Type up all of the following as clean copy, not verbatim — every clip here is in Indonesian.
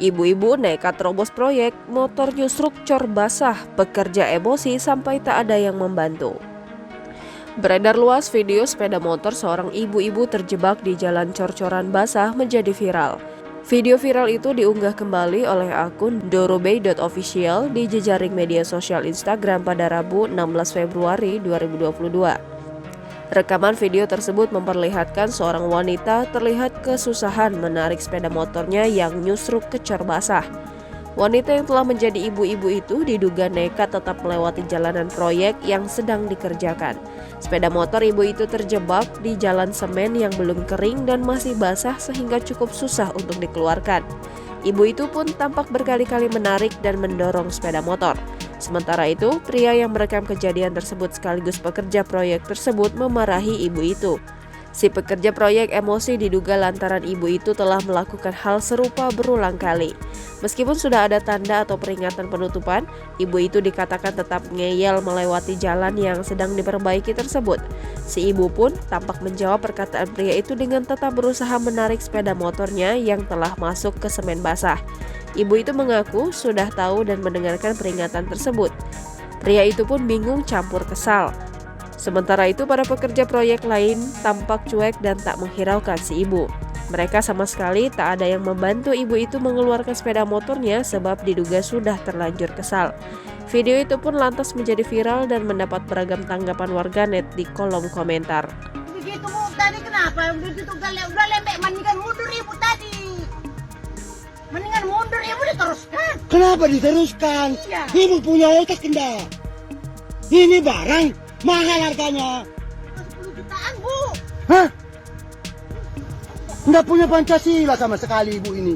Ibu-ibu nekat terobos proyek, motor nyusruk cor basah, pekerja emosi sampai tak ada yang membantu. Beredar luas video sepeda motor seorang ibu-ibu terjebak di jalan cor-coran basah menjadi viral. Video viral itu diunggah kembali oleh akun dorobey.official di jejaring media sosial Instagram pada Rabu 16 Februari 2022. Rekaman video tersebut memperlihatkan seorang wanita terlihat kesusahan menarik sepeda motornya yang nyusruk ke cor basah. Wanita yang telah menjadi ibu-ibu itu diduga nekat tetap melewati jalanan proyek yang sedang dikerjakan. Sepeda motor ibu itu terjebak di jalan semen yang belum kering dan masih basah sehingga cukup susah untuk dikeluarkan. Ibu itu pun tampak berkali-kali menarik dan mendorong sepeda motor. Sementara itu, pria yang merekam kejadian tersebut sekaligus pekerja proyek tersebut memarahi ibu itu. Si pekerja proyek emosi diduga lantaran ibu itu telah melakukan hal serupa berulang kali. Meskipun sudah ada tanda atau peringatan penutupan, ibu itu dikatakan tetap ngeyel melewati jalan yang sedang diperbaiki tersebut. Si ibu pun tampak menjawab perkataan pria itu dengan tetap berusaha menarik sepeda motornya yang telah masuk ke semen basah. Ibu itu mengaku sudah tahu dan mendengarkan peringatan tersebut. Pria itu pun bingung campur kesal. Sementara itu para pekerja proyek lain tampak cuek dan tak menghiraukan si ibu. Mereka sama sekali tak ada yang membantu ibu itu mengeluarkan sepeda motornya sebab diduga sudah terlanjur kesal. Video itu pun lantas menjadi viral dan mendapat beragam tanggapan warganet di kolom komentar. Begitu Bu, tadi kenapa? Begitu udah lembek, mendingan mundur Ibu tadi. Mendingan mundur Ibu diteruskan. Kenapa diteruskan? Ya. Ibu punya otak enggak? Ini barang mahal harganya. 10 jutaan Bu. Hah? Enggak punya Pancasila sama sekali ibu ini.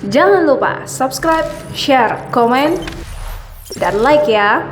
Jangan lupa subscribe, share, komen, dan like ya.